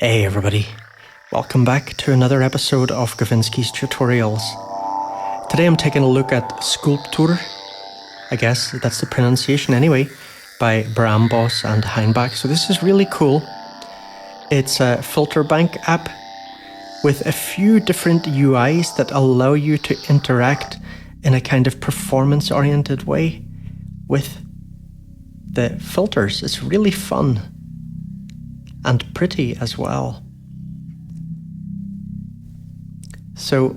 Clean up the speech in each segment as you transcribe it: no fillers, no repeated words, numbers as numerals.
Hey everybody, welcome back to another episode of Gavinsky's Tutorials. Today I'm taking a look at Sculptur, I guess that's the pronunciation anyway, by Bram Bos and Hainbach. So this is really cool. It's a Filterbank app with a few different UIs that allow you to interact in a kind of performance-oriented way with the filters. It's really fun. And pretty as well. So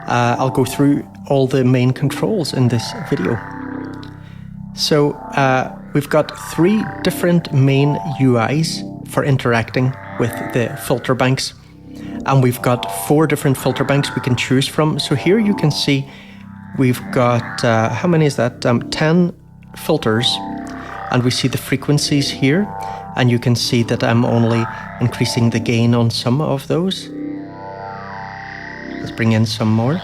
I'll go through all the main controls in this video. So we've got 3 different main UIs for interacting with the filter banks, and we've got 4 different filter banks we can choose from. So here you can see we've got how many is that? 10 filters. And we see the frequencies here, and you can see that I'm only increasing the gain on some of those. Let's bring in some more.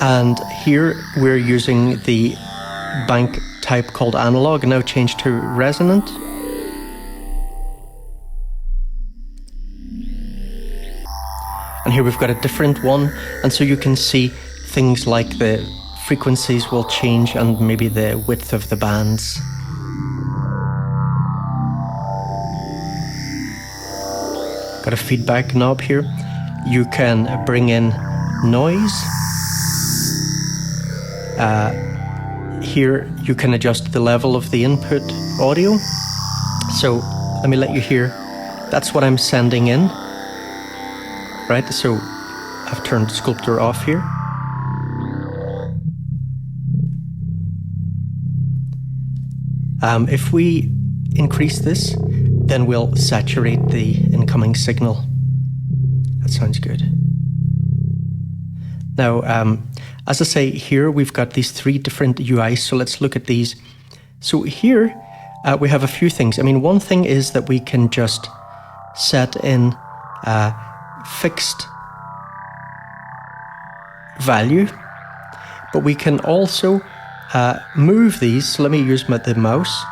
And here we're using the bank type called analog, now changed to resonant. And here we've got a different one, and so you can see things like the frequencies will change and maybe the width of the bands. Got a feedback knob here. You can bring in noise. Here you can adjust the level of the input audio. So let me let you hear. That's what I'm sending in. Right, so I've turned Sculptor off here. If we increase this, then we'll saturate the incoming signal. That sounds good. Now, as I say, here we've got these 3 different UIs, so let's look at these. So here we have a few things. I mean, one thing is that we can just set in a fixed value, but we can also move these. So let me use the mouse.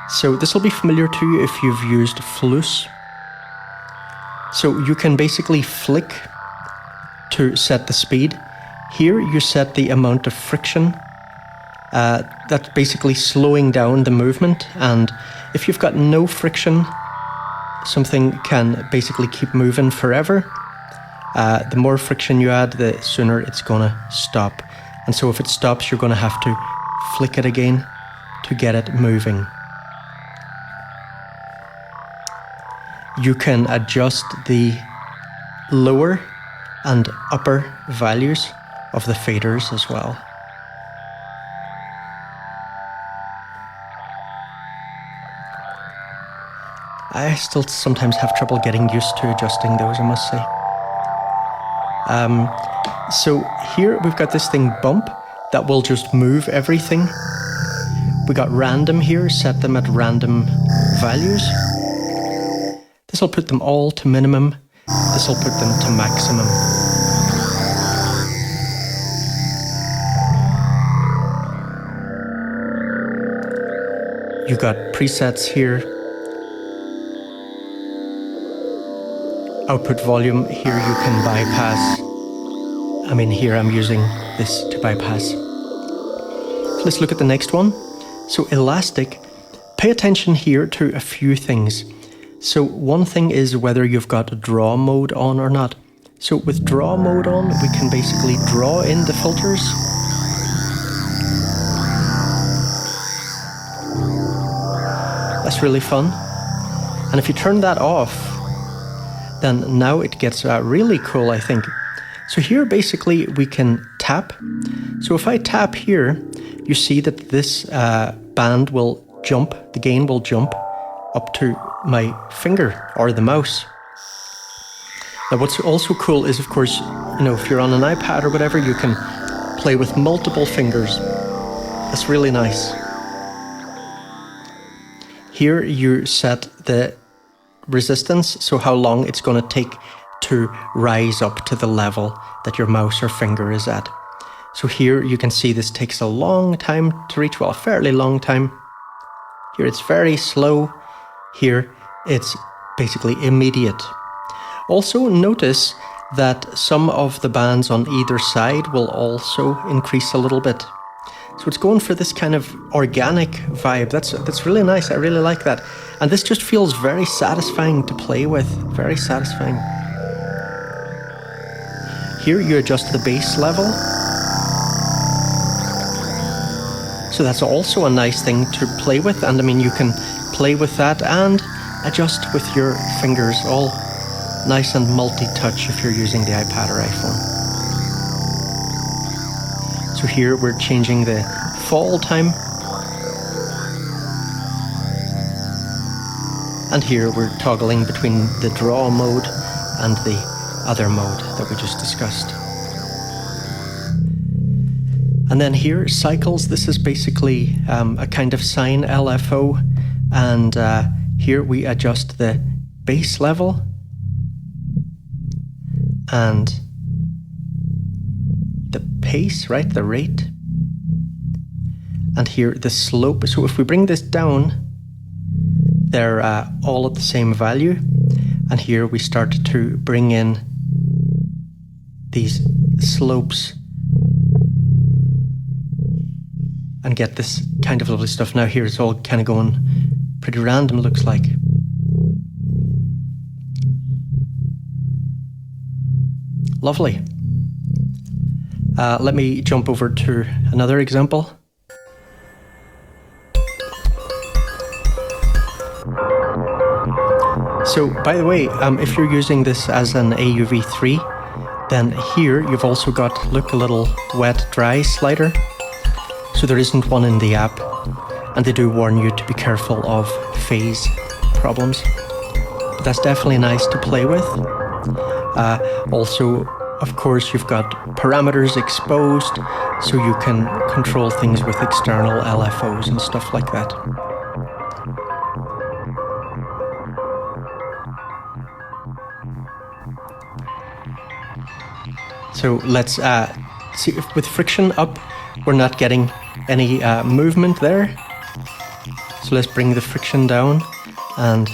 So this will be familiar to you if you've used Flus. So you can basically flick to set the speed. Here you set the amount of friction. That's basically slowing down the movement. And if you've got no friction, something can basically keep moving forever. The more friction you add, the sooner it's going to stop. And so if it stops, you're going to have to flick it again to get it moving. You can adjust the lower and upper values of the faders as well. I still sometimes have trouble getting used to adjusting those, I must say. So here we've got this thing bump that will just move everything. We got random here, set them at random values. This will put them all to minimum. This will put them to maximum. You got presets here. Output volume, here you can bypass. I mean, here I'm using this to bypass. So let's look at the next one. So elastic, pay attention here to a few things. So one thing is whether you've got draw mode on or not. So with draw mode on, we can basically draw in the filters. That's really fun. And if you turn that off, then now it gets really cool, I think. So here basically we can tap. So if I tap here, you see that this band will jump, the gain will jump up to my finger or the mouse. Now what's also cool is, of course, if you're on an iPad or whatever, you can play with multiple fingers. That's really nice. Here you set the resistance, so how long it's going to take to rise up to the level that your mouse or finger is at. So here you can see this takes a long time to reach, well, a fairly long time. Here it's very slow. Here it's basically immediate. Also notice that some of the bands on either side will also increase a little bit. So it's going for this kind of organic vibe. That's really nice. I really like that. And this just feels very satisfying to play with. Very satisfying. Here you adjust the bass level. So that's also a nice thing to play with. And I mean, you can play with that and adjust with your fingers, all nice and multi-touch if you're using the iPad or iPhone. So here we're changing the fall time. And here we're toggling between the draw mode and the other mode that we just discussed. And then here, cycles, this is basically a kind of sine LFO. And here we adjust the bass level and the pace, right, the rate. And here the slope. So if we bring this down, they're all at the same value. And here we start to bring in these slopes and get this kind of lovely stuff. Now here it's all kind of going pretty random, looks like. Lovely. Let me jump over to another example. So, by the way, if you're using this as an AUv3, then here you've also got, look, a little wet-dry slider. So there isn't one in the app, and they do warn you to be careful of phase problems. But that's definitely nice to play with. Also, of course, you've got parameters exposed, so you can control things with external LFOs and stuff like that. So let's see if with friction up, we're not getting any movement there. So let's bring the friction down, and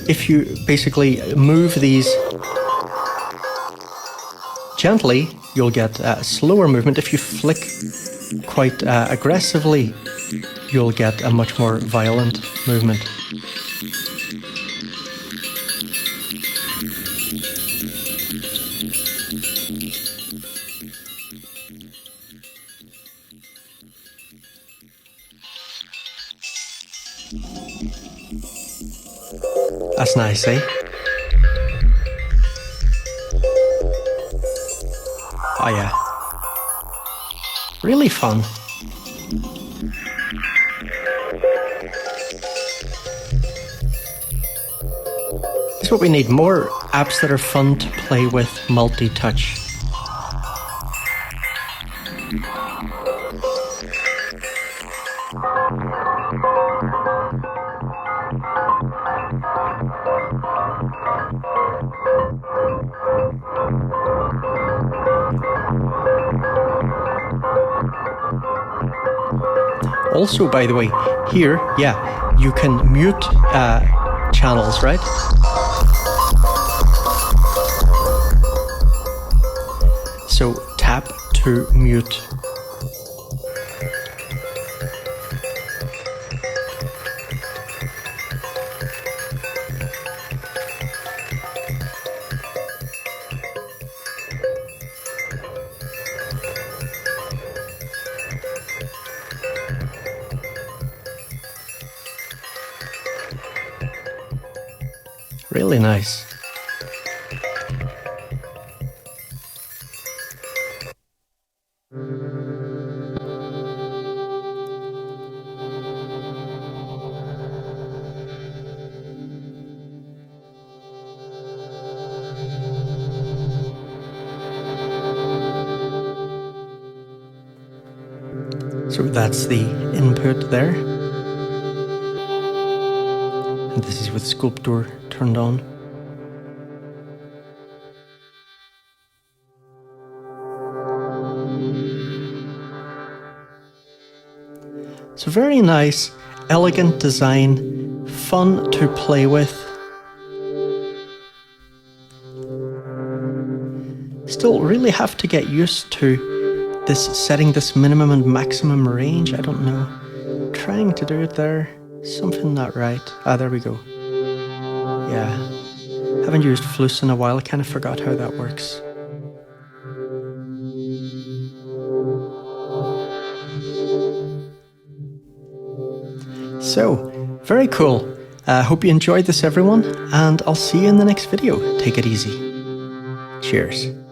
if you basically move these gently, you'll get slower movement. If you flick quite aggressively, you'll get a much more violent movement. That's nice, eh? Oh yeah. Really fun. This is what we need, more apps that are fun to play with, multi-touch. Also, by the way, here, yeah, you can mute channels, right? So tap to mute. Really nice. So that's the input there. And this is with Sculptor turned on. So very nice, elegant design, fun to play with. Still really have to get used to this, setting this minimum and maximum range. I don't know. Trying to do it there. Something not right. Ah, there we go. Yeah. Haven't used Flus in a while. I kind of forgot how that works. So, very cool. Hope you enjoyed this, everyone, and I'll see you in the next video. Take it easy. Cheers.